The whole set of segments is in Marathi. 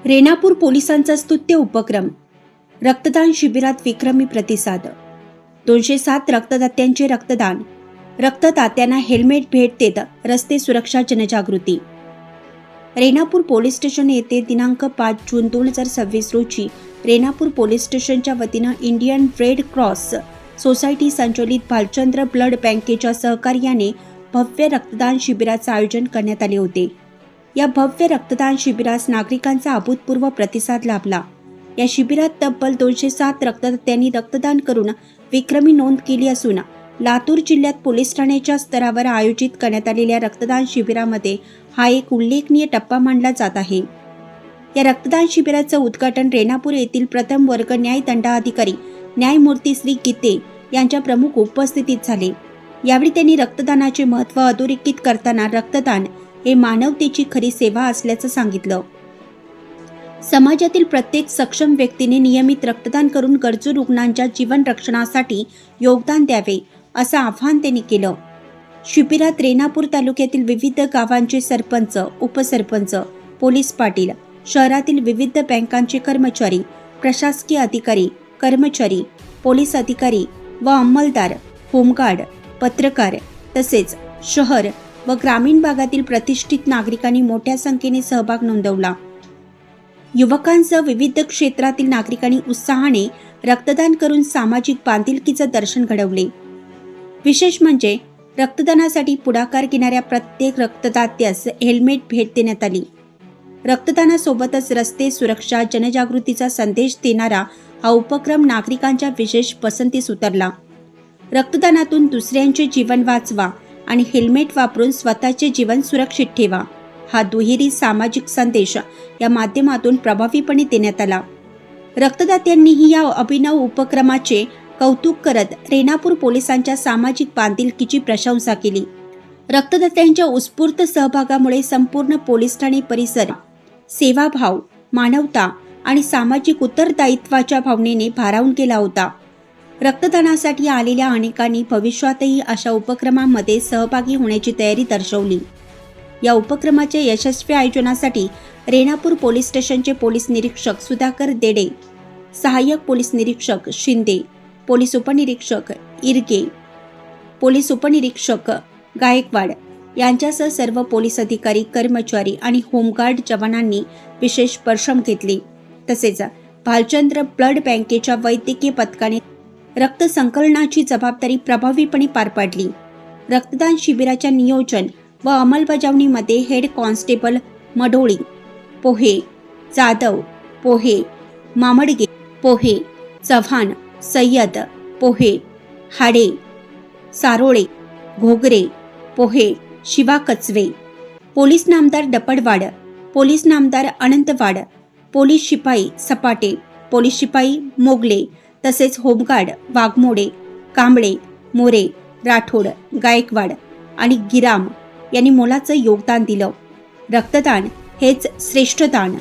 रेणापूर पोलिसांचा स्तुत्य उपक्रम. रक्तदान शिबिरात विक्रमी प्रतिसाद. 207 रक्तदात्यांचे रक्तदान. रक्तदात्यांना हेल्मेट भेट देत रस्ते सुरक्षा जनजागृती. रेणापूर पोलीस स्टेशन येथे दिनांक 5 जून 2026 रोजी रेणापूर पोलीस स्टेशनच्या वतीनं इंडियन रेड क्रॉस सोसायटी संचलित भालचंद्र ब्लड बँकेच्या सहकार्याने भव्य रक्तदान शिबिराचं आयोजन करण्यात आले होते. या भव्य रक्तदान शिबिरास नागरिकांचा अभूतपूर्व प्रतिसाद लाभला. या शिबिरात तब्बल 207 रक्तदात्यांनी रक्तदान करून विक्रमी नोंद केली असून लातूर जिल्ह्यात पोलीस ठाण्याच्या स्तरावर आयोजित करण्यात आलेल्या रक्तदान शिबिरामध्ये हा एक उल्लेखनीय टप्पा मानला जात आहे. या रक्तदान शिबिराचं उद्घाटन रेणापूर येथील प्रथम वर्ग न्याय दंडाधिकारी न्यायमूर्ती श्री गीते यांच्या प्रमुख उपस्थितीत झाले. यावेळी त्यांनी रक्तदानाचे महत्त्व अधोरेखित करताना रक्तदान हे मानवतेची खरी सेवा असल्याचं सांगितलं. समाजातील प्रत्येक सक्षम व्यक्तीने नियमित रक्तदान करून गरजू रुग्णांच्या जीवन रक्षणासाठी योगदान द्यावे असं आवाहन त्यांनी केलं. शिबिरात रेणापूर तालुक्यातील विविध गावांचे सरपंच, उपसरपंच, पोलीस पाटील, शहरातील विविध बँकांचे कर्मचारी, प्रशासकीय अधिकारी, कर्मचारी, पोलीस अधिकारी व अंमलदार, होमगार्ड, पत्रकार तसेच शहर व ग्रामीण भागातील प्रतिष्ठित नागरिकांनी मोठ्या संख्येने सहभाग नोंदवला. युवकांसह विविध क्षेत्रातील नागरिकांनी उत्साहाने रक्तदान करून सामाजिक बांधिलकीचं दर्शन घडवले. विशेष म्हणजे रक्तदानासाठी पुढाकार घेणाऱ्या प्रत्येक रक्तदात्यास हेल्मेट भेट देण्यात आली. रक्तदानासोबतच रस्ते सुरक्षा जनजागृतीचा संदेश देणारा हा उपक्रम नागरिकांच्या विशेष पसंतीस उतरला. रक्तदानातून दुसऱ्यांचे जीवन वाचवा आणि हेल्मेट वापरून स्वतःचे जीवन सुरक्षित ठेवा हा दुहेरी सामाजिक संदेश या माध्यमातून प्रभावीपणे देण्यात आला. रक्तदात्यांनीही या अभिनव उपक्रमाचे कौतुक करत रेणापूर पोलिसांच्या सामाजिक बांधिलकीची प्रशंसा केली. रक्तदात्यांच्या उत्स्फूर्त सहभागामुळे संपूर्ण पोलीस ठाणे परिसर सेवाभाव, मानवता आणि सामाजिक उत्तरदायित्वाच्या भावनेने भारावून गेला होता. रक्तदानासाठी आलेल्या अनेकांनी भविष्यातही अशा उपक्रमांमध्ये सहभागी होण्याची तयारी दर्शवली. या उपक्रमाच्या यशस्वी आयोजनासाठी रेणापूर पोलीस स्टेशनचे पोलीस निरीक्षक सुधाकर देडे, सहाय्यक पोलीस निरीक्षक शिंदे, पोलीस उपनिरीक्षक इरगे, पोलीस उपनिरीक्षक गायकवाड यांच्यासह सर्व पोलीस अधिकारी, कर्मचारी आणि होमगार्ड जवानांनी विशेष परिश्रम घेतले. तसेच भालचंद्र ब्लड बँकेच्या वैद्यकीय पथकाने रक्त संकलनाची जबाबदारी प्रभावीपणे पार पाडली. रक्तदान शिबिराच्या नियोजन व अंमलबजावणीमध्ये हेड कॉन्स्टेबल मडोळी, पोहे, जाधव, पोहे, मामडगे, पोहे, चव्हाण, सय्यद, पोहे, हाडे, सारोळे, घोगरे, पोहे, शिवा कचवे, पोलीस नामदार डपडवाड, पोलीस नामदार अनंतवाड, पोलीस शिपाई सपाटे, पोलीस शिपाई मोगले तसेच होमगार्ड वाघमोडे, कांबळे, मोरे, राठोड, गायकवाड आणि गिराम यांनी मोलाचं योगदान दिलं. रक्तदान हेच श्रेष्ठ दान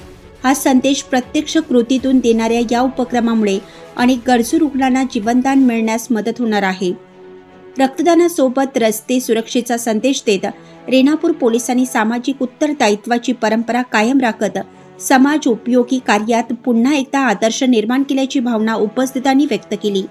हा संदेश प्रत्यक्ष कृतीतून देणाऱ्या या उपक्रमामुळे अनेक गरजू रुग्णांना जीवनदान मिळण्यास मदत होणार आहे. रक्तदानासोबत रस्ते सुरक्षेचा संदेश देत रेणापूर पोलिसांनी सामाजिक उत्तरदायित्वाची परंपरा कायम राखत समाज उपयोगी कार्यात पुन्हा एकदा आदर्श निर्माण केल्याची भावना उपस्थितांनी व्यक्त केली.